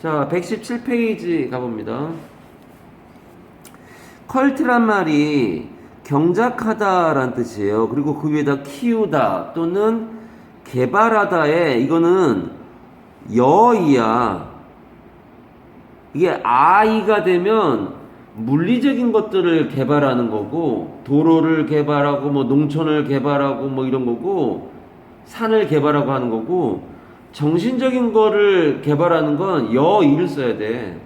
자, 117페이지 가봅니다. 컬트란 말이 경작하다라는 뜻이에요. 그리고 그 위에다 키우다 또는 개발하다에 이거는 여이야. 이게 아이가 되면 물리적인 것들을 개발하는 거고, 도로를 개발하고 뭐 농촌을 개발하고 뭐 이런 거고, 산을 개발하고 하는 거고, 정신적인 거를 개발하는 건 여이를 써야 돼.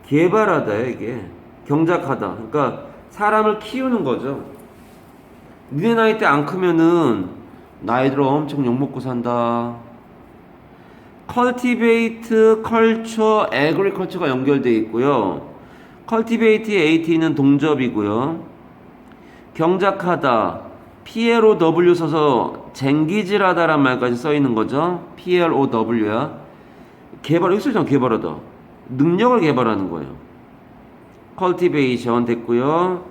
개발하다야 이게. 경작하다. 그러니까 사람을 키우는 거죠. 니네 나이 때 안 크면은 나이 들어 엄청 욕먹고 산다. cultivate, culture, agriculture가 연결되어 있고요. cultivate, at는 동접이고요. 경작하다, PLOW 써서 쟁기질하다란 말까지 써 있는 거죠. PLOW야. 개발, 여기 쓰잖아, 개발하다. 능력을 개발하는 거예요. cultivation 됐고요.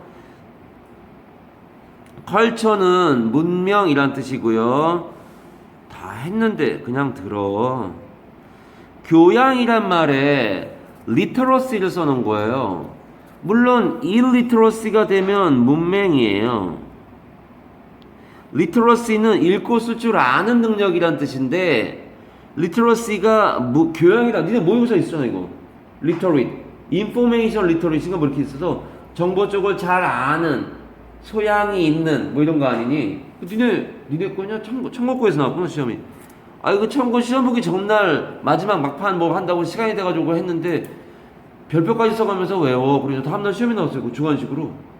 culture는 문명이란 뜻이고요. 다 했는데 그냥 들어. 교양이란 말에 literacy를 써놓은 거예요. 물론 illiteracy가 되면 문맹이에요. literacy는 읽고 쓸 줄 아는 능력이란 뜻인데 literacy가 교양이라. 니네 모의고사 있잖아 이거. literate, information literacy가 뭐 이렇게 있어서 정보 쪽을 잘 아는, 소양이 있는 뭐 이런 거 아니니? 니네 거냐? 청구고에서 나왔구나 시험이. 아 이거 청구 시험 보기 전날 마지막 막판 뭐 한다고 시간이 돼가지고 했는데 별표까지 써가면서 외워. 그래서 다음날 시험이 나왔어요. 그 주관식으로.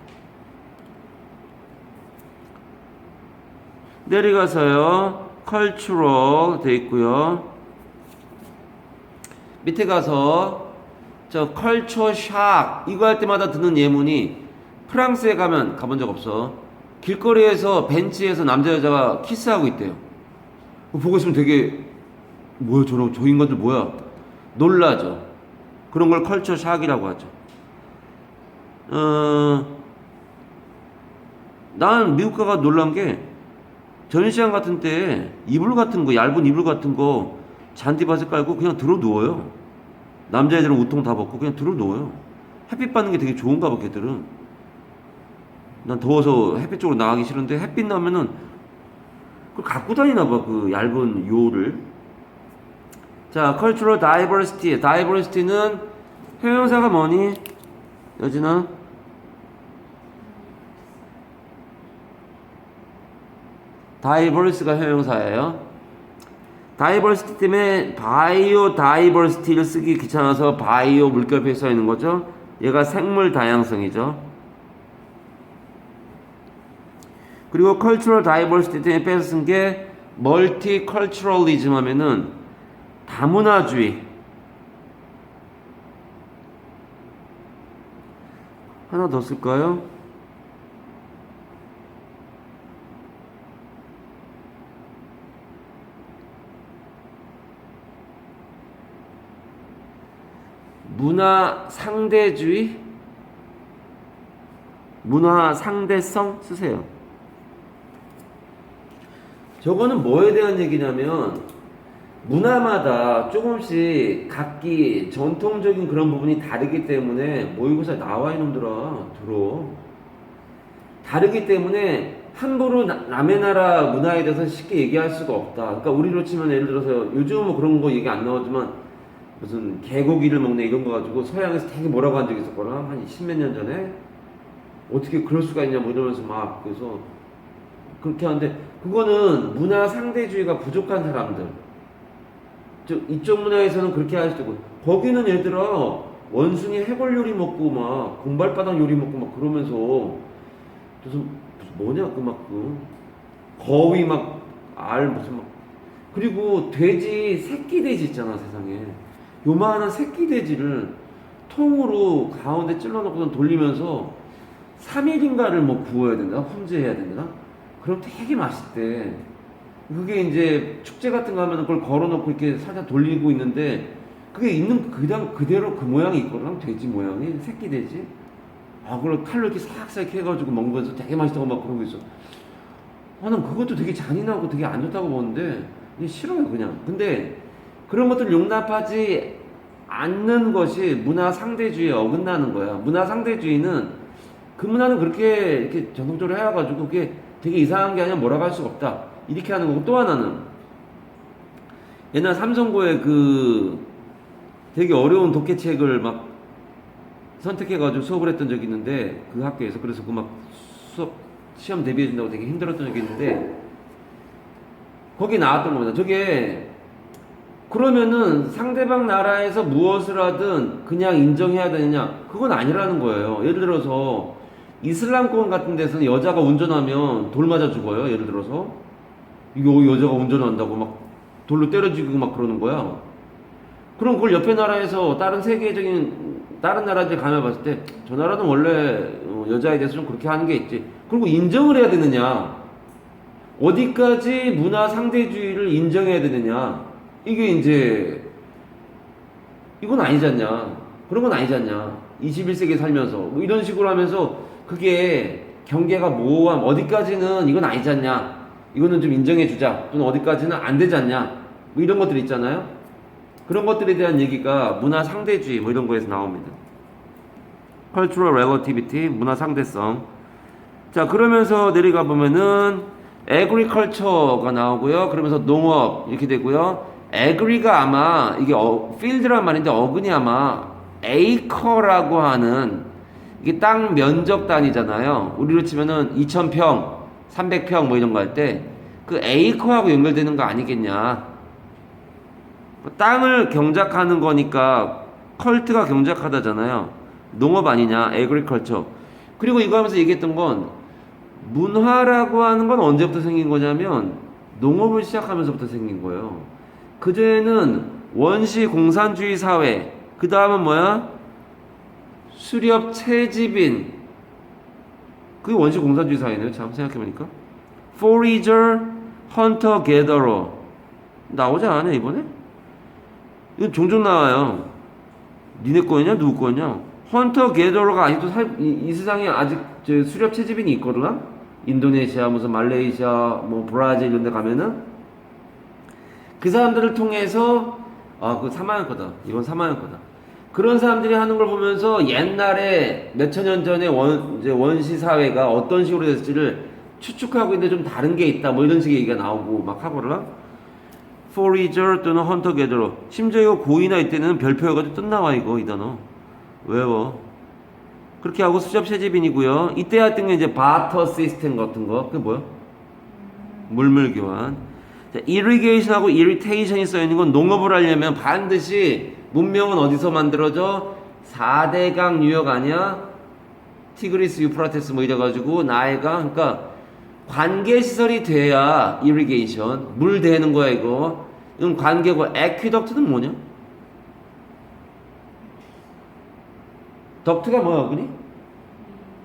내려가서요. cultural 돼 있고요. 밑에 가서 저 culture shock 이거 할 때마다 듣는 예문이 프랑스에 가면 가본 적 없어. 길거리에서 벤치에서 남자 여자가 키스하고 있대요. 보고 있으면 되게 뭐야 저 인간들 뭐야 놀라죠. 그런 걸 컬처 샥이라고 하죠. 난 미국 가가 놀란 게 전시장 같은 때 이불 같은 거 얇은 이불 같은 거 잔디밭에 깔고 그냥 들어 누워요. 남자애들은 우통 다 벗고 그냥 들어 누워요. 햇빛 받는 게 되게 좋은가 봐 걔들은. 난 더워서 햇빛 쪽으로 나가기 싫은데 햇빛 나면은 그걸 갖고 다니나 봐 그 얇은 요를. 자, cultural diversity. diversity는 형용사가 뭐니? 여진아? diverse가 형용사예요. diversity 때문에 biodiversity를 쓰기 귀찮아서 bio 물결표에 써 있는 거죠. 얘가 생물 다양성이죠. 그리고 cultural diversity 때문에 뺏어 쓴 게 multiculturalism 하면은 다문화주의. 하나 더 쓸까요? 문화 상대주의? 문화 상대성 쓰세요. 저거는 뭐에 대한 얘기냐면 문화마다 조금씩 각기 전통적인 그런 부분이 다르기 때문에 모의고사에 나와 이놈들아 들어. 다르기 때문에 함부로 남의 나라 문화에 대해서 쉽게 얘기할 수가 없다. 그러니까 우리로 치면 예를 들어서 요즘은 뭐 그런 거 얘기 안 나오지만 무슨 개고기를 먹네 이런 거 가지고 서양에서 되게 뭐라고 한 적이 있었거나 한 10몇 년 전에 어떻게 그럴 수가 있냐 뭐 이러면서 막 그래서 그렇게 하는데 그거는 문화 상대주의가 부족한 사람들. 이쪽 문화에서는 그렇게 할 수도 있고 거기는 얘들아 원숭이 해골 요리 먹고 막 공발바닥 요리 먹고 막 그러면서 무슨 뭐냐 그 거위 막 알 무슨 막 그리고 돼지 새끼 돼지 있잖아 세상에 요만한 새끼 돼지를 통으로 가운데 찔러놓고 돌리면서 3일인가를 뭐 구워야 된다 훈제해야 된다 그럼 되게 맛있대. 그게 이제 축제 같은 거 하면 그걸 걸어놓고 이렇게 살짝 돌리고 있는데 그게 있는 그대로 그 모양이 있거든. 돼지 모양이 새끼 돼지. 아 그걸 칼로 이렇게 싹싹 해가지고 먹으면서 되게 맛있다고 막 그러고 있어. 아 난 그것도 되게 잔인하고 되게 안 좋다고 보는데 싫어요 그냥. 근데 그런 것들 용납하지 않는 것이 문화 상대주의에 어긋나는 거야. 문화 상대주의는 그 문화는 그렇게 이렇게 전통적으로 해와가지고 그게 되게 이상한 게 아니라 뭐라고 할 수가 없다. 이렇게 하는 거고 또 하나는 옛날 삼성고에 그 되게 어려운 독해책을 막 선택해가지고 수업을 했던 적이 있는데 그 학교에서 그래서 그 막 수업 시험 대비해준다고 되게 힘들었던 적이 있는데 거기 나왔던 겁니다. 저게 그러면은 상대방 나라에서 무엇을 하든 그냥 인정해야 되느냐? 그건 아니라는 거예요. 예를 들어서 이슬람권 같은 데서는 여자가 운전하면 돌 맞아 죽어요. 예를 들어서 이거 여자가 운전한다고 막 돌로 때려 죽이고 막 그러는 거야. 그럼 그걸 옆에 나라에서 다른 세계적인 다른 나라들 가면 봤을 때 저 나라는 원래 여자에 대해서 좀 그렇게 하는 게 있지. 그리고 인정을 해야 되느냐? 어디까지 문화 상대주의를 인정해야 되느냐? 이게 이제 이건 아니지 않냐? 그런 건 아니지 않냐? 21세기에 살면서 뭐 이런 식으로 하면서 그게 경계가 모호함 어디까지는 이건 아니지 않냐? 이거는 좀 인정해 주자. 또는 어디까지는 안 되지 않냐? 뭐 이런 것들 있잖아요. 그런 것들에 대한 얘기가 문화 상대주의 뭐 이런 거에서 나옵니다. Cultural relativity, 문화 상대성. 자, 그러면서 내려가 보면은 agriculture가 나오고요. 그러면서 농업 이렇게 되고요. agri가 아마 이게 field란 말인데 어근이 아마 acre라고 하는 이게 땅 면적 단위잖아요. 우리로 치면은 2,000평, 300평 뭐 이런 거 할 때 그 acre하고 연결되는 거 아니겠냐. 땅을 경작하는 거니까 컬트가 경작하다잖아요. 농업 아니냐, agriculture. 그리고 이거 하면서 얘기했던 건 문화라고 하는 건 언제부터 생긴 거냐면 농업을 시작하면서부터 생긴 거예요. 그전에는 원시 공산주의 사회, 그 다음은 뭐야? 수렵 채집인. 그게 원시 공산주의 사회네요. 참 생각해보니까. forager, hunter, gatherer. 나오지 않아요, 이번에? 이건 종종 나와요. 니네 거냐? 누구 거냐? 헌터 게더러가 아직도 이 세상에 아직 저 수렵 채집인이 있거든요. 인도네시아, 무슨 말레이시아, 뭐 브라질 이런 데 가면은 그 사람들을 통해서 그거 3만원 거다. 이건 3만원 거다. 그런 사람들이 하는 걸 보면서 옛날에 몇천 년 전에 이제 원시 사회가 어떤 식으로 됐을지를 추측하고 있는데 좀 다른 게 있다. 뭐 이런 식의 얘기가 나오고 막 하거든요. forager 또는 hunter gatherer. 심지어 이거 고이나 이때는 별표여가지고 뜬 나와 이거 이 단어. 외워. 그렇게 하고 수렵 채집인이고요. 이때 했던 게 이제 바터 시스템 같은 거. 그게 뭐야? 물물 교환. 자, irrigation하고 irritation이 써 있는 건 농업을 하려면 반드시 문명은 어디서 만들어져? 4대강 유역 아니야? 티그리스, 유프라테스 뭐 이래가지고 나일강 그러니까 관계 시설이 돼야 irrigation 물 대는 거야 이거. 이건 관계고 aqueduct는 뭐냐? 덕트가 뭐야, 그니?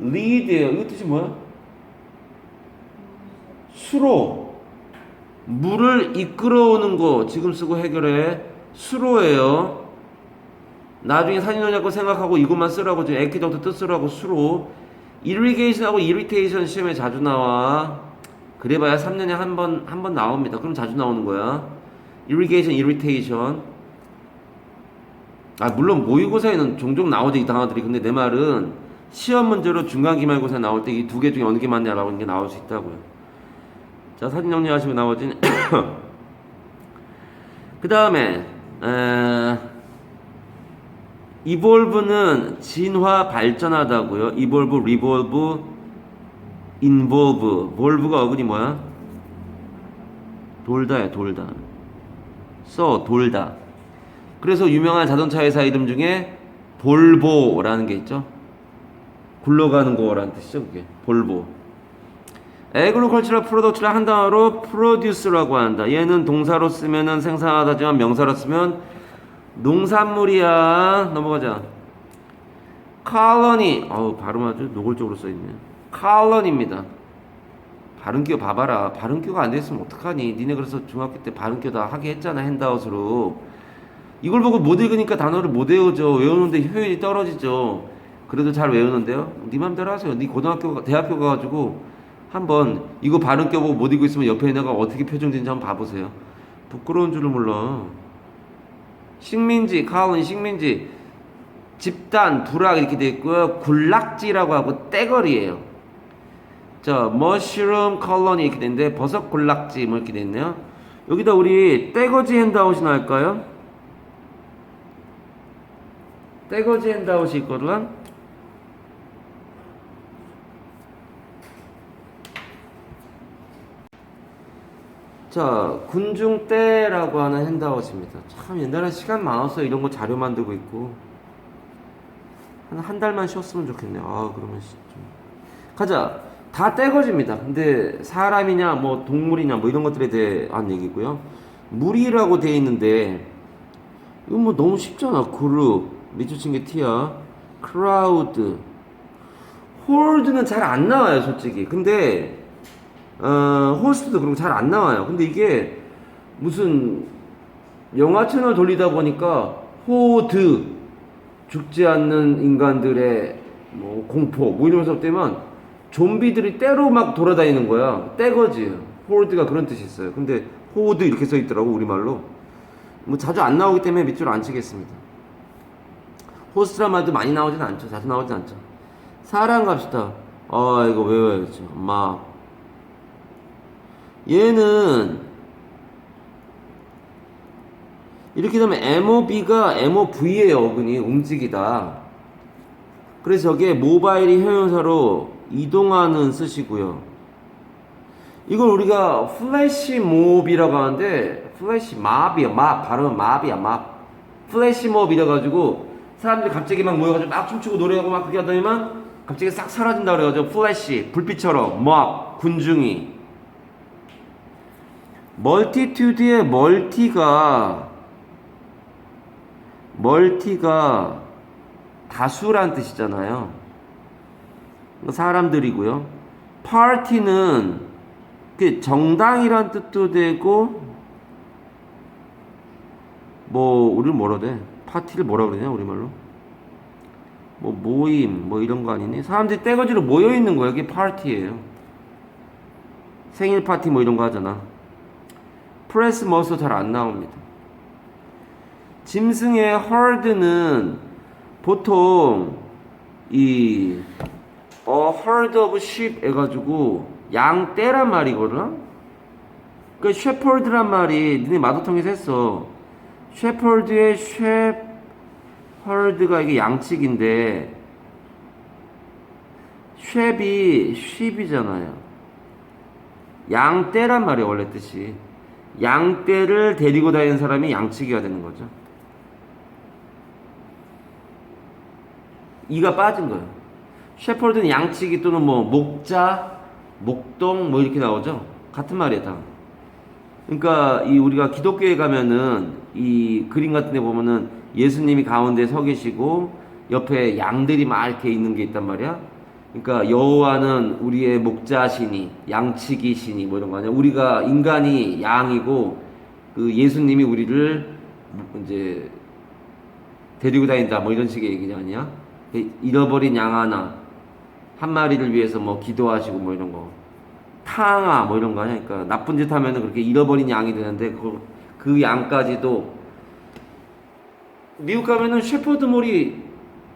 리드예요. 이거 뜻이 뭐야? 수로. 물을 이끌어오는 거 지금 쓰고 해결해. 수로예요. 나중에 사진을 잡고 생각하고 이것만 쓰라고 지금 에퀴덕트 뜻쓰라고 수로. irrigation하고 irritation 시험에 자주 나와. 그래봐야 3년에 한 번 나옵니다. 그럼 자주 나오는 거야. irrigation, irritation. 물론 모의고사에는 종종 나오죠, 이 단어들이. 근데 내 말은 시험 문제로 중간 기말고사 나올 때 이 두 개 중에 어느 게 맞냐라고 하는 게 나올 수 있다고요. 자, 사진 정리하시면 나머지는 그 다음에 evolve는 진화, 발전하다고요. evolve, revolve, involve. volve가 어근이 뭐야? 돌다야, 돌다. 돌다. 그래서 유명한 자동차 회사 이름 중에 볼보라는 게 있죠. 굴러가는 거라는 뜻이죠, 그게. 볼보. agricultural product를 한 단어로 produce라고 한다. 얘는 동사로 쓰면은 생산하다지만 명사로 쓰면 농산물이야. 넘어가자. colony. 발음 아주 노골적으로 써있네. colony입니다. 발음기호 봐봐라. 발음기호가 안 됐으면 어떡하니. 니네 그래서 중학교 때 발음기호 다 하게 했잖아, 핸드아웃으로. 이걸 보고 못 읽으니까 단어를 못 외우죠. 외우는데 효율이 떨어지죠. 그래도 잘 외우는데요. 네 맘대로 하세요. 네 고등학교, 대학교 가가지고 한번 이거 발음 껴보고 못 읽고 있으면 옆에 있는 애가 어떻게 표정되는지 한번 봐보세요. 부끄러운 줄을 몰라. 식민지, colony 식민지, 집단, 부락 이렇게 돼 있고요. 군락지라고 하고 떼거리예요. 자, 머쉬룸 컬러니 이렇게 되는데 버섯 군락지 뭐 이렇게 돼 있네요. 여기다 우리 떼거지 핸드아웃이나 할까요? 떼거지 핸드아웃이 있거든. 자, 군중떼라고 하는 핸드아웃입니다. 참 옛날에 시간 많았어요. 이런 거 자료 만들고 있고. 한 달만 쉬었으면 좋겠네요. 아, 그러면 좀. 가자. 다 떼거지입니다. 근데 사람이냐, 뭐 동물이냐, 뭐 이런 것들에 대한 얘기고요. 무리라고 돼 있는데, 이건 뭐 너무 쉽잖아. 그룹, 밑줄친 게 티야. 크라우드, 홀드는 잘 안 나와요, 솔직히. 근데, 호스트도 그런 거 잘 안 나와요. 근데 이게 무슨 영화 채널 돌리다 보니까 호드, 죽지 않는 인간들의 뭐 공포, 뭐 이러면서 때면 좀비들이 떼로 막 돌아다니는 거야. 떼거지. 홀드가 그런 뜻이 있어요. 근데 호드 이렇게 써 있더라고, 우리말로. 뭐 자주 안 나오기 때문에 밑줄 안 치겠습니다. 호스트란 말도 많이 나오진 않죠. 자주 나오진 않죠. 사람 갑시다. 이거 외워야죠. 막 얘는 이렇게 되면 MOB가 MOV의 어근이 움직이다. 그래서 저게 모바일이 형용사로 이동하는 뜻이고요. 이걸 우리가 플래시몹이라고 하는데 플래시몹이야. 발음은 몹이야. 플래시몹 이래가지고 사람들이 갑자기 막 모여가지고 막 춤추고 노래하고 막 그렇게 하더니만 갑자기 싹 사라진다 그래가지고 플래시 불빛처럼 몹 군중이. 멀티튜드의 멀티가 다수란 뜻이잖아요. 사람들이고요. 파티는 정당이란 뜻도 되고, 뭐 우리를 뭐라 돼? 파티를 뭐라 그러냐 우리말로? 뭐 모임 뭐 이런 거 아니니? 사람들이 떼거지로 모여 있는 거야. 이게 파티예요. 생일 파티 뭐 이런 거 하잖아. 프레스 머서 잘 안 나옵니다. 짐승의 herd는 보통 이 herd of sheep 해가지고 양떼란 말이거든. 그 shepherd란 말이 니네 마더텅에서 했어. shepherd의 shepherd가 이게 양측인데 sheep이잖아요. 양떼란 말이에요 원래 뜻이. 양떼를 데리고 다니는 사람이 양치기가 되는 거죠. 이가 빠진 거예요. 셰퍼드는 양치기 또는 뭐 목자, 목동 뭐 이렇게 나오죠. 같은 말이에요 다. 그러니까 이 우리가 기독교에 가면은 이 그림 같은 데 보면은 예수님이 가운데 서 계시고 옆에 양들이 막 이렇게 있는 게 있단 말이야. 그러니까 여호와는 우리의 목자시니 양치기 신이 뭐 이런 거 아니야. 우리가 인간이 양이고 그 예수님이 우리를 이제 데리고 다닌다 뭐 이런 식의 얘기 아니야. 잃어버린 양 하나 한 마리를 위해서 뭐 기도하시고 뭐 이런 거 탕아 뭐 이런 거 아니야. 그러니까 나쁜 짓 하면은 그렇게 잃어버린 양이 되는데 그 양까지도 미국 가면은 셰퍼드 몰이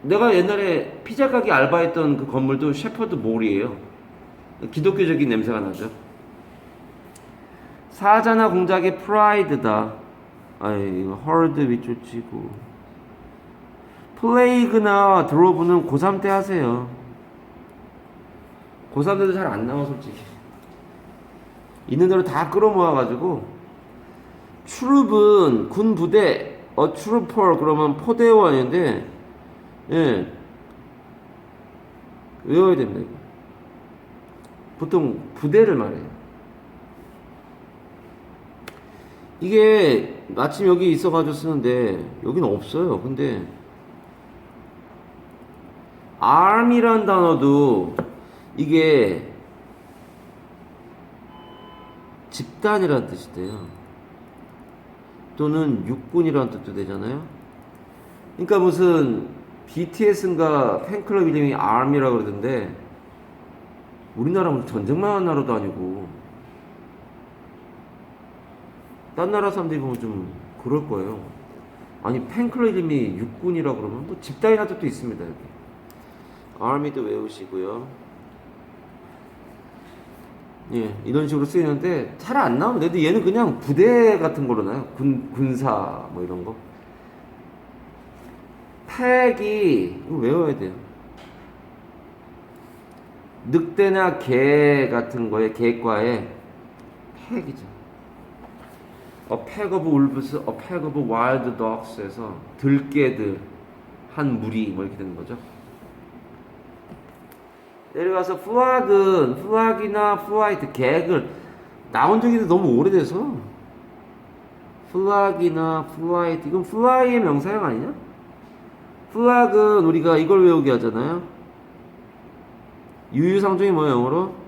내가 옛날에 피자 가게 알바했던 그 건물도 셰퍼드 몰이에요. 기독교적인 냄새가 나죠. 사자나 공작의 프라이드다. 아이 이거 헐드 밑줄 치고 플레이그나 드로브는 고3 때 하세요. 고3 때도 잘 안 나와 솔직히. 있는 대로 다 끌어모아가지고 트룹은 군 부대 트루퍼 그러면 포대원인데 예 외워야 됩니다. 이거. 보통 부대를 말해요. 이게 마침 여기 있어가지고 쓰는데 여기는 없어요. 근데 army란 단어도 이게 집단이라는 뜻이 돼요. 또는 육군이라는 뜻도 되잖아요. 그러니까 무슨 BTS인가 팬클럽 이름이 army라고 그러던데 우리나라는 전쟁만 한 나라도 아니고 딴 나라 사람들이 보면 좀 그럴 거예요. 아니 팬클럽 이름이 육군이라 그러면 뭐 집단이나 뜻도 있습니다. 여기 army도 외우시고요. 예, 이런 식으로 쓰이는데 잘 안 나오는데 근데 얘는 그냥 부대 같은 걸로 나요. 군사 뭐 이런 거. 팩이 이거 외워야 돼요. 늑대나 개 같은 거에 개과에 팩이죠. A pack of wolves, a pack of wild dogs에서 들개들 한 무리 뭐 이렇게 되는 거죠. 내려가서 플락이나 플라이트 객을 나온 적이 너무 오래돼서 플락이나 플라이트 이건 플라이의 명사형 아니냐? 플락은 우리가 이걸 외우게 하잖아요. 유유상종이 뭐예요 영어로?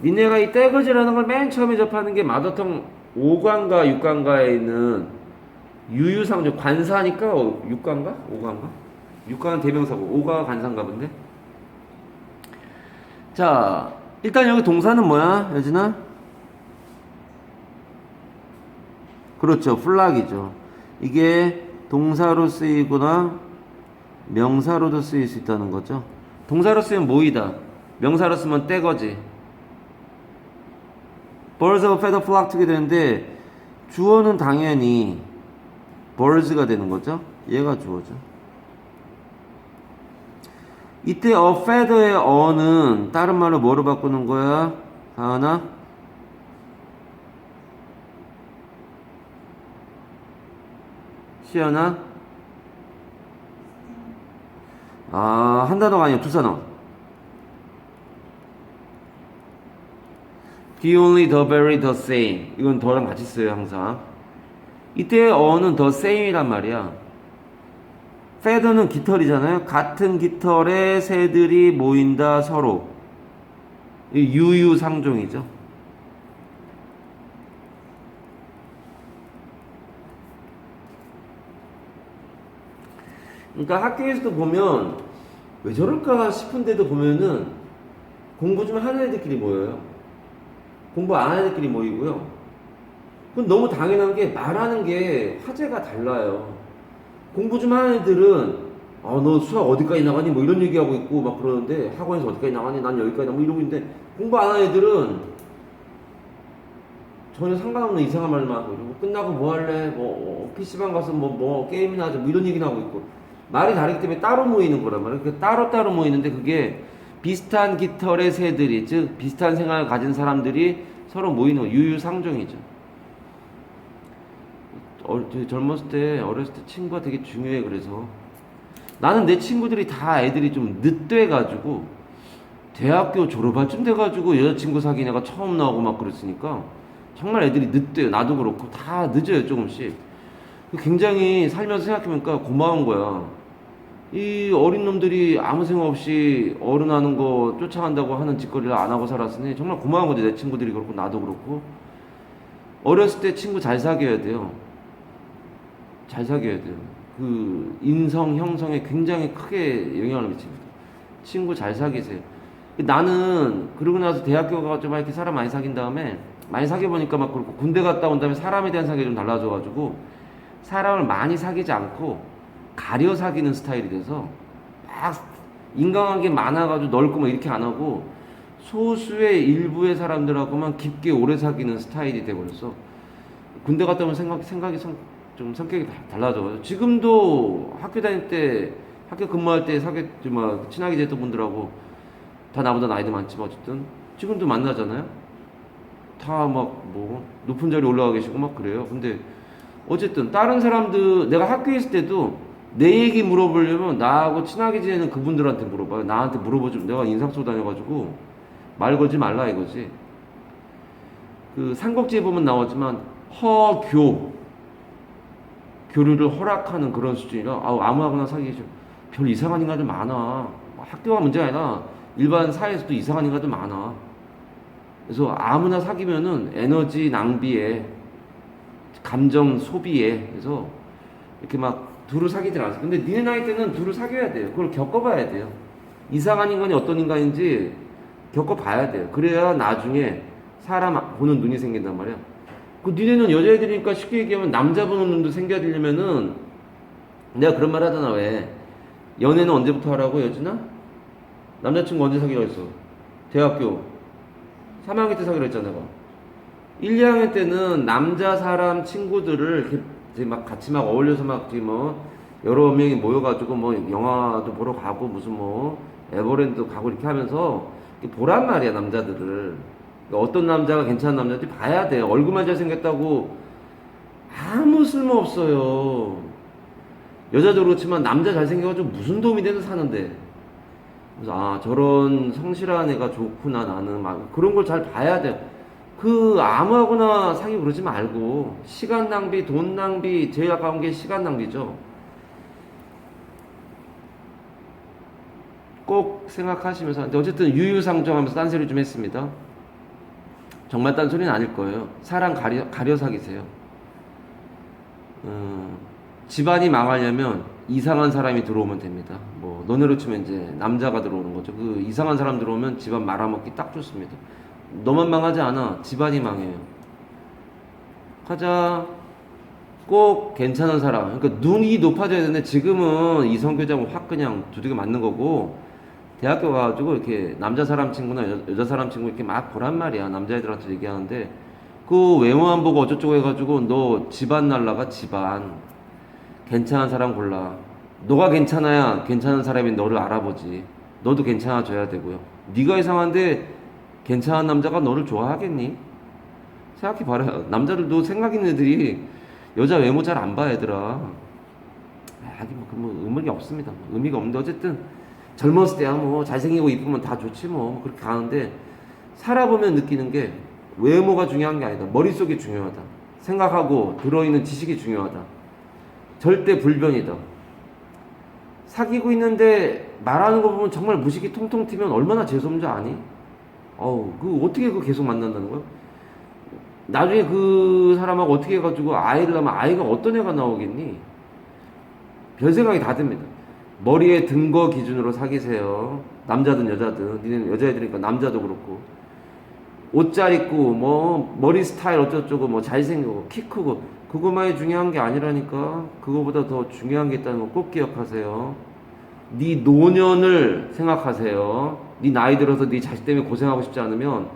니네가 이 떼거지라는 걸 맨 처음에 접하는 게 마더텅 5관과 6관과에 있는 유유상종 관사니까 6관가? 5관가? 6관은 대명사고 5가 관사인가 본데. 자 일단 여기 동사는 뭐야 여진아? 그렇죠 플락이죠. 이게 동사로 쓰이거나 명사로도 쓰일 수 있다는 거죠. 동사로 쓰면 모이다, 명사로 쓰면 떼거지. birds of a feather flock together 되는데 주어는 당연히 birds가 되는 거죠. 얘가 주어죠. 이때 a feather의 a는 다른 말로 뭐로 바꾸는 거야? 다하나? 시연아? 아, 한 단어가 아니야, 두 단어. The only, the very, the same. 이건 더랑 같이 써요, 항상. 이때 어는 the same이란 말이야. feather는 깃털이잖아요. 같은 깃털에 새들이 모인다, 서로. 유유상종이죠. 그러니까 학교에서도 보면 왜 저럴까 싶은데도 보면은 공부 좀 하는 애들끼리 모여요. 공부 안 하는 애들끼리 모이고요. 그건 너무 당연한 게 말하는 게 화제가 달라요. 공부 좀 하는 애들은 너 수학 어디까지 나가니 뭐 이런 얘기하고 있고 막 그러는데 학원에서 어디까지 나가니 난 여기까지 나가 뭐 이러고 있는데 공부 안 하는 애들은 전혀 상관없는 이상한 말만 하고 이러고 끝나고 뭐 할래 뭐 PC방 가서 뭐 게임이나 하자 뭐 이런 얘기나 하고 있고 말이 다르기 때문에 따로 모이는 거란 말이에요. 그 따로 모이는데 그게 비슷한 깃털의 새들이 즉 비슷한 생각을 가진 사람들이 서로 모이는 거 유유상종이죠. 젊었을 때 어렸을 때 친구가 되게 중요해. 그래서 나는 내 친구들이 다 애들이 좀 늦돼가지고 대학교 졸업할 쯤 돼가지고 여자친구 사귄 애가 처음 나오고 막 그랬으니까 정말 애들이 늦돼요. 나도 그렇고 다 늦어요 조금씩. 굉장히 살면서 생각해보니까 고마운 거야. 이 어린 놈들이 아무 생각 없이 어른하는 거 쫓아간다고 하는 짓거리를 안 하고 살았으니 정말 고마운 거지. 내 친구들이 그렇고 나도 그렇고. 어렸을 때 친구 잘 사귀어야 돼요. 잘 사귀어야 돼요. 그 인성 형성에 굉장히 크게 영향을 미칩니다. 친구 잘 사귀세요. 나는 그러고 나서 대학교 가서 좀 이렇게 사람 많이 사귄 다음에 많이 사귀어보니까 막 그렇고 군대 갔다 온 다음에 사람에 대한 사귀가 좀 달라져가지고 사람을 많이 사귀지 않고 가려 사귀는 스타일이 돼서 막 인간관계 많아가지고 넓고 막 이렇게 안 하고 소수의 일부의 사람들하고만 깊게 오래 사귀는 스타일이 돼버렸어. 군대 갔다 오면 생각이 좀 성격이 달라져가지고 지금도 학교 다닐 때 학교 근무할 때 친하게 지냈던 분들하고 다 나보다 나이도 많지만 어쨌든 지금도 만나잖아요. 다 막 뭐 높은 자리 올라가 계시고 막 그래요. 근데 어쨌든 다른 사람들 내가 학교에 있을 때도 내 얘기 물어보려면 나하고 친하게 지내는 그분들한테 물어봐요. 나한테 물어보지 내가 인상 쓰고 다녀가지고 말 걸지 말라 이거지. 그 삼국지에 보면 나오지만 교류를 허락하는 그런 수준이라 아무하고나 사귀죠. 별 이상한 인간들 많아. 학교가 문제가 아니라 일반 사회에서도 이상한 인간들 많아. 그래서 아무나 사귀면은 에너지 낭비에 감정 소비에 그래서 이렇게 막 두루 사귀질 않았어요. 근데 니네 나이 때는 두루 사귀어야 돼요. 그걸 겪어봐야 돼요. 이상한 인간이 어떤 인간인지 겪어봐야 돼요. 그래야 나중에 사람 보는 눈이 생긴단 말이야. 그 니네는 여자애들이니까 쉽게 얘기하면 남자 보는 눈도 생겨야 되려면은 내가 그런 말 하잖아. 왜 연애는 언제부터 하라고 여진아? 남자친구 언제 사귀라 했어? 대학교 3학년 때 사귀라 했잖아. 내가 1, 2학년 때는 남자 사람 친구들을 이렇게 이제 막 같이 막 어울려서 막 지금 뭐 여러 명이 모여가지고 뭐 영화도 보러 가고 무슨 뭐 에버랜드도 가고 이렇게 하면서 이렇게 보란 말이야 남자들을. 그러니까 어떤 남자가 괜찮은 남자인지 봐야 돼. 얼굴만 잘생겼다고 아무 쓸모 없어요. 여자도 그렇지만 남자 잘생겨가지고 무슨 도움이 되는 사는데. 그래서 아 저런 성실한 애가 좋구나 나는 막 그런 걸 잘 봐야 돼. 그 아무하고나 사귀고 그러지 말고 시간 낭비, 돈 낭비, 제일 아까운 게 시간 낭비죠. 꼭 생각하시면서 근데 어쨌든 유유상종하면서 딴소리 좀 했습니다. 정말 딴소리는 아닐 거예요. 사람 가려 사귀세요. 집안이 망하려면 이상한 사람이 들어오면 됩니다. 뭐 너네로 치면 이제 남자가 들어오는 거죠. 그 이상한 사람 들어오면 집안 말아먹기 딱 좋습니다. 너만 망하지 않아. 집안이 망해요. 가자. 꼭 괜찮은 사람. 그러니까 눈이 높아져야 되는데 지금은 이성교장은 확 그냥 두들겨 맞는 거고 대학교 가가지고 이렇게 남자 사람 친구나 여자 사람 친구 이렇게 막 보란 말이야. 남자애들한테 얘기하는데 그 외모만 보고 어쩌고저쩌고 해가지고 너 집안 날라가 집안. 괜찮은 사람 골라. 너가 괜찮아야 괜찮은 사람이 너를 알아보지. 너도 괜찮아져야 되고요. 네가 이상한데 괜찮은 남자가 너를 좋아하겠니? 생각해봐라. 남자들도 생각 있는 애들이 여자 외모 잘 안 봐, 얘들아. 하긴 뭐 의미가 없습니다. 의미가 없는데 어쨌든 젊었을 때야 뭐 잘생기고 이쁘면 다 좋지 뭐 그렇게 가는데 살아보면 느끼는 게 외모가 중요한 게 아니다. 머릿속이 중요하다. 생각하고 들어있는 지식이 중요하다. 절대 불변이다. 사귀고 있는데 말하는 거 보면 정말 무식이 통통 튀면 얼마나 재수없는 줄 아니? 어우, 어떻게 계속 만난다는 거야? 나중에 그 사람하고 어떻게 해가지고 아이를 낳으면 아이가 어떤 애가 나오겠니? 별 생각이 다 듭니다. 머리에 든 거 기준으로 사귀세요. 남자든 여자든. 니네는 여자애들이니까 남자도 그렇고. 옷 잘 입고, 뭐, 머리 스타일 어쩌고저쩌고, 뭐, 잘생기고, 키 크고, 그거만이 중요한 게 아니라니까. 그거보다 더 중요한 게 있다는 거 꼭 기억하세요. 네 노년을 생각하세요. 네 나이 들어서 네 자식 때문에 고생하고 싶지 않으면,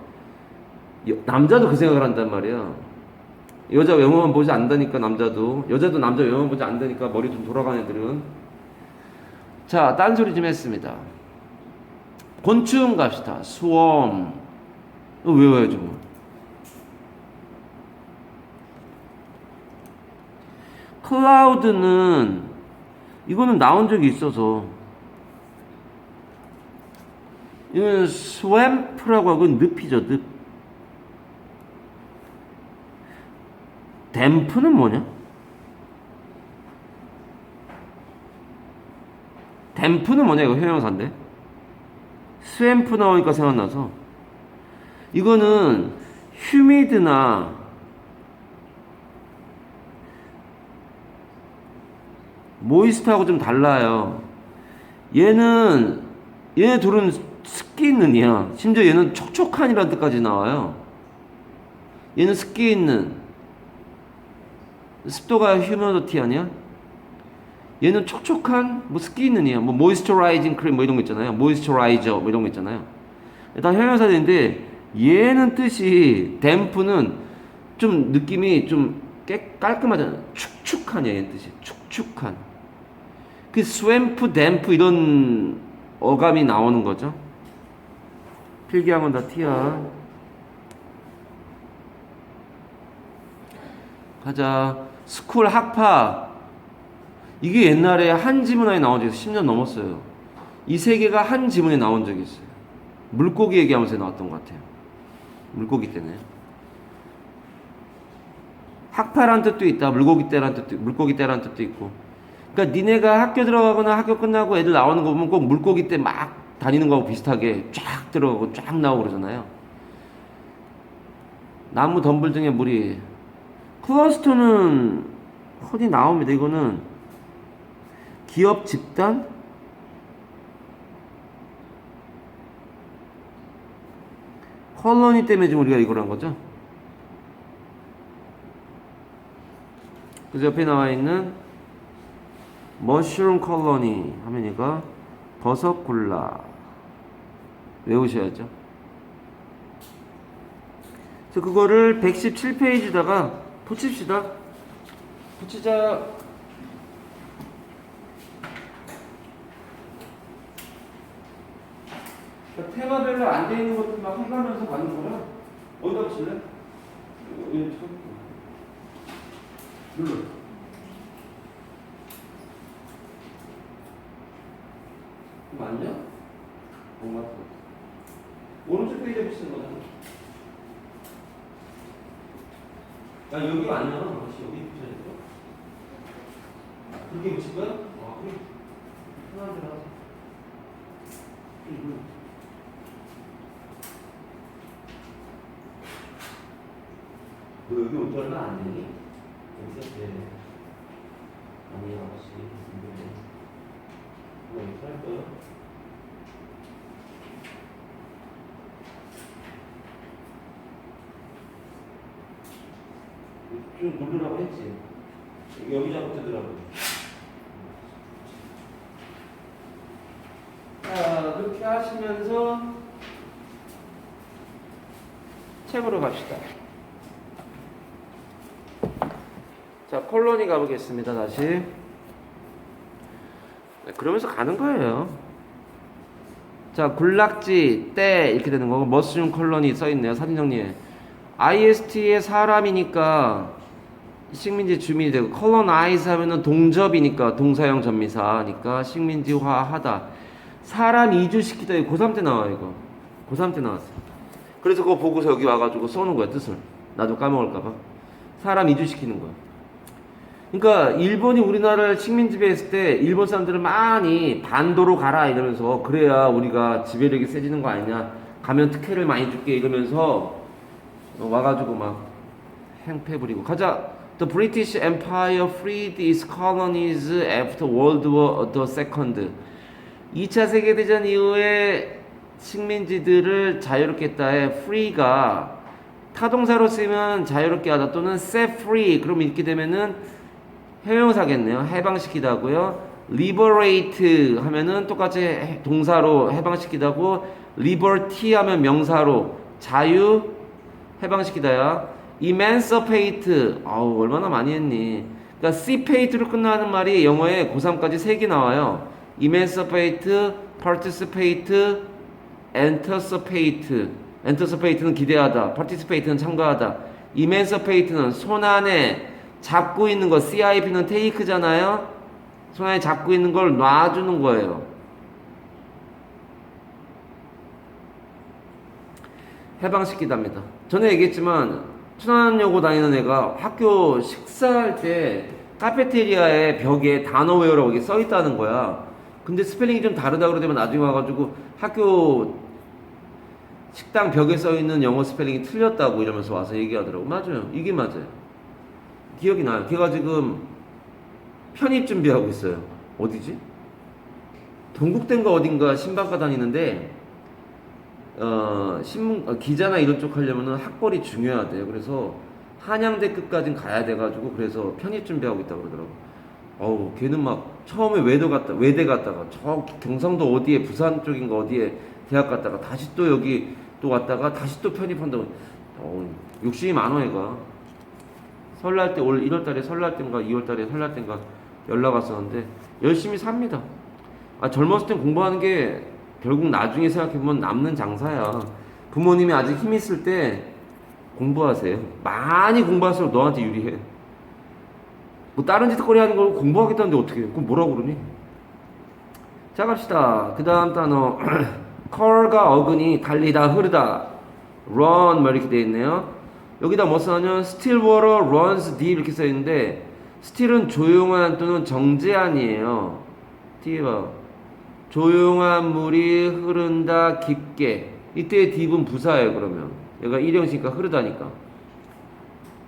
남자도 그 생각을 한단 말이야. 여자 외모만 보지 않다니까, 남자도. 여자도 남자 외모만 보지 않다니까, 머리 좀 돌아간 애들은. 자, 딴소리 좀 했습니다. 곤충 갑시다. 스웜. 외워야죠, 뭐. 클라우드는, 이거는 나온 적이 있어서. 이건 스웸프라고 하고, 늪이죠, 늪. 댐프는 뭐냐? 댐프는 뭐냐? 이거 형용사인데. 스웸프 나오니까 생각나서. 이거는 휴미드나 모이스트하고 좀 달라요. 얘는 얘네 둘은 습기 있는 이야. 심지어 얘는 촉촉한이라는 뜻까지 나와요. 얘는 습기 있는. 습도가 휴머더티 아니야? 얘는 촉촉한 뭐 습기 있는 이야. 뭐 모이스처라이징 크림 뭐 이런 거 있잖아요. 모이스처라이저 뭐 이런 거 있잖아요. 일단 형용사인데 얘는 뜻이 댐프는 좀 느낌이 좀 깔끔하잖아. 축축한 얘는 뜻이 축축한. 그 스웸프, 댐프 이런 어감이 나오는 거죠. 필기한 건 다 티야. 가자. 스쿨 학파. 이게 옛날에 한 지문에 나온 적이 10년 넘었어요. 이 세 개가 한 지문에 나온 적이 있어요. 물고기 얘기하면서 나왔던 것 같아요. 물고기 때네. 학파란 뜻도 있다. 물고기 떼란 뜻도 있고. 그러니까 니네가 학교 들어가거나 학교 끝나고 애들 나오는 거 보면 꼭 물고기 떼 막 다니는 거하고 비슷하게 쫙 들어가고 쫙 나오고 그러잖아요. 나무 덤불 등의 물이. 클러스터는 흔히 나옵니다. 이거는 기업 집단? 컬러니 때문에 지금 우리가 이걸 한 거죠. 그 옆에 나와 있는 머쉬룸 컬러니 하면 이거 버섯 굴라 외우셔야죠. 그래서 그거를 117페이지다가 붙입시다. 붙이자. 그러니까 테마별로 안 돼 있는 것들 막 해가면서 가는 거라. 어디다 붙일래? 여기 눌러. 맞냐? 뭔가 오른쪽 페이지에 붙이는 거잖아. 야, 여기 아니야. 다시 여기 붙여야 돼. 그렇게 붙일 거야? 아, 그래. 편한 대로 하자. 너 여기 올 줄 얼마 안 되니? 여기서 돼. 아니, 아버지. 뭐 이렇게 할 거야? 좀 누르라고 했지. 여기 잡고 뜨더라고. 자, 그렇게 하시면서 책으로 갑시다. 자, 콜로니 가보겠습니다. 다시. 네, 그러면서 가는 거예요. 자, 굴락지, 때 이렇게 되는 거고 머스룸 콜로니 써있네요. 사진 정리에. IST의 사람이니까 식민지 주민이 되고 colonize 하면은 동접이니까 동사형 전미사니까 식민지화하다. 사람 이주시키다. 이거 고3 때 나와요. 이거 고3 때 나왔어. 그래서 그거 보고서 여기 와가지고 써놓은 거야. 뜻을. 나도 까먹을까봐. 사람 이주시키는 거야. 그러니까 일본이 우리나라를 식민지배했을 때 일본 사람들은 많이 반도로 가라 이러면서 그래야 우리가 지배력이 세지는 거 아니냐. 가면 특혜를 많이 줄게 이러면서 와가지고 막 행패 부리고. 가자. The British Empire freed its colonies after World War II. 2차 세계대전 이후에 식민지들을 자유롭게 했다에 free가 타동사로 쓰면 자유롭게 하다 또는 set free 그럼 이렇게 되면은 해명사겠네요. 해방시키다고요. liberate 하면은 똑같이 동사로 해방시키다고 liberty 하면 명사로 자유 해방시키다야. emancipate 아우 얼마나 많이 했니. 그러니까 cipate로 끝나는 말이 영어에 고3까지 3개 나와요. emancipate, participate, anticipate. anticipate는 기대하다, participate는 참가하다, emancipate는 손안에 잡고 있는 거, CIP는 take잖아요. 손안에 잡고 있는 걸 놔주는 거예요. 해방시키답니다. 전에 얘기했지만 천안여고 다니는 애가 학교 식사할 때 카페테리아에 벽에 단어 외우라고 이게 써있다는 거야. 근데 스펠링이 좀 다르다 그러더니 나중에 와가지고 학교 식당 벽에 써있는 영어 스펠링이 틀렸다고 이러면서 와서 얘기하더라고. 맞아요. 이게 맞아요. 기억이 나요. 걔가 지금 편입 준비하고 있어요. 어디지? 동국대인가 어딘가 신방과 다니는데 신문 기자나 이런 쪽 하려면은 학벌이 중요하대요. 그래서 한양대 끝까지는 가야 돼가지고 그래서 편입 준비하고 있다고 그러더라고. 어우, 걔는 막 처음에 외대 갔다가 저 경상도 어디에 부산 쪽인가 어디에 대학 갔다가 다시 또 여기 또 왔다가 다시 또 편입한다고. 욕심이 많아 얘가. 설날 때 올 1월달에 설날 때인가 2월달에 설날 때인가 연락 왔었는데 열심히 삽니다. 아, 젊었을 땐 공부하는 게 결국 나중에 생각해보면 남는 장사야. 부모님이 아직 힘 있을 때 공부하세요. 많이 공부할수록 너한테 유리해. 뭐 다른 짓거리 하는 걸 공부하겠다는데 어떻게 해? 그럼 뭐라고 그러니? 자, 갑시다. 그 다음 단어 컬과 어근이 달리다 흐르다 run 뭐 이렇게 돼 있네요. 여기다 뭐 써냐면 still water runs deep 이렇게 써 있는데 still은 조용한 또는 정제한이에요. 뒤에 조용한 물이 흐른다 깊게. 이때의 deep은 부사예요. 그러면 얘가 일형식이니까 흐르다니까.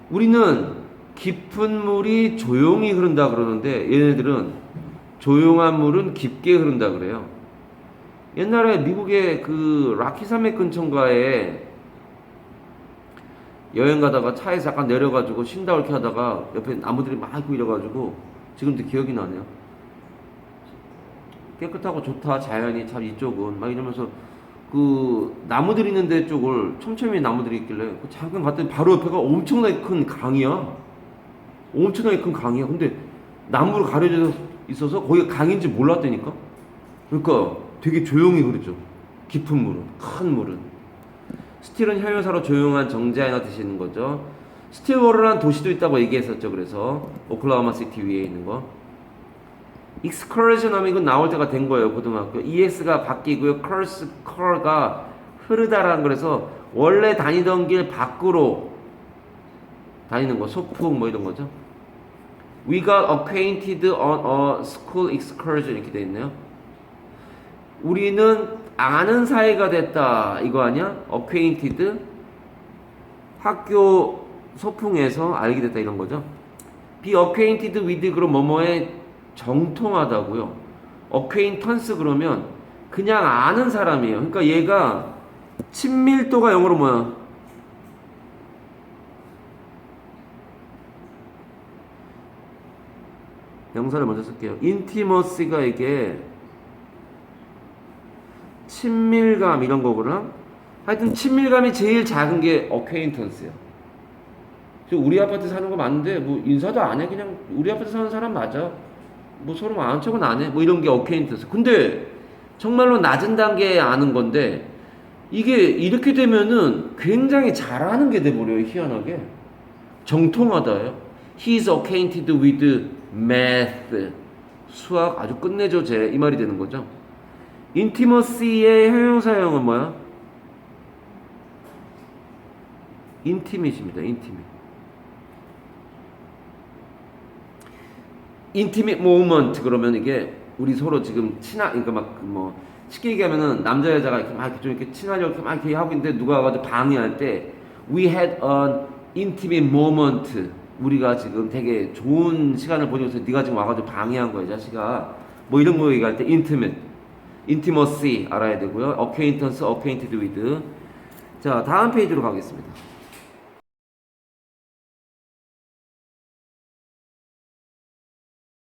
우리는 깊은 물이 조용히 흐른다 그러는데 얘네들은 조용한 물은 깊게 흐른다 그래요. 옛날에 미국의 그 라키 산맥 근처인가에 여행 가다가 차에서 잠깐 내려가지고 쉰다 이렇게 하다가 옆에 나무들이 막 있고 이래가지고 지금도 기억이 나네요. 깨끗하고 좋다 자연이 참 이쪽은 막 이러면서 그 나무들 있는 데 쪽을 촘촘히 나무들이 있길래 잠깐 갔더니 바로 옆에가 엄청나게 큰 강이야. 엄청나게 큰 강이야. 근데 나무로 가려져 있어서 거기가 강인지 몰랐다니까. 그러니까 되게 조용히 흐르죠. 깊은 물은, 큰 물은. 스틸은 형용사로 조용한 정자이나 뜻이는 거죠. 스틸워러라는 도시도 있다고 얘기했었죠. 그래서 오클라호마 시티 위에 있는 거. excursion 하면 이건 나올 때가 된 거예요. 고등학교. EX가 바뀌고요. cur가 흐르다라는 거라서 원래 다니던 길 밖으로 다니는 거. 소풍 뭐 이런 거죠. We got acquainted on a school excursion 이렇게 돼 있네요. 우리는 아는 사이가 됐다. 이거 아니야? acquainted 학교 소풍에서 알게 됐다 이런 거죠. be acquainted with 그럼 뭐뭐에 정통하다고요. acquaintance 그러면 그냥 아는 사람이에요. 그러니까 얘가 친밀도가 영어로 뭐야? 명사를 먼저 쓸게요. intimacy가 이게 친밀감 이런 거구나. 하여튼 친밀감이 제일 작은 게 acquaintance야. 우리 아파트 사는 거 맞는데 뭐 인사도 안 해. 그냥 우리 아파트 사는 사람 맞아. 뭐 서로 아는 척은 안 해. 뭐 이런 게 acquaintance. 근데 정말로 낮은 단계에 아는 건데 이게 이렇게 되면은 굉장히 잘하는 게 돼버려요. 희한하게. 정통하다요. He's acquainted with math. 수학 아주 끝내줘 쟤. 이 말이 되는 거죠. intimacy의 형용사형은 뭐야? intimate입니다. intimate moment 그러면 이게 우리 서로 지금 그러니까 막 뭐 쉽게 얘기하면은 남자 여자가 이렇게 막 좀 이렇게 친하려고 막 이렇게 하고 있는데 누가 와가지고 방해할 때 we had an intimate moment. 우리가 지금 되게 좋은 시간을 보내고 있어. 네가 지금 와가지고 방해한 거야, 자식아. 뭐 이런 거 얘기할 때 intimacy 알아야 되고요. acquaintance, acquainted with. 자, 다음 페이지로 가겠습니다.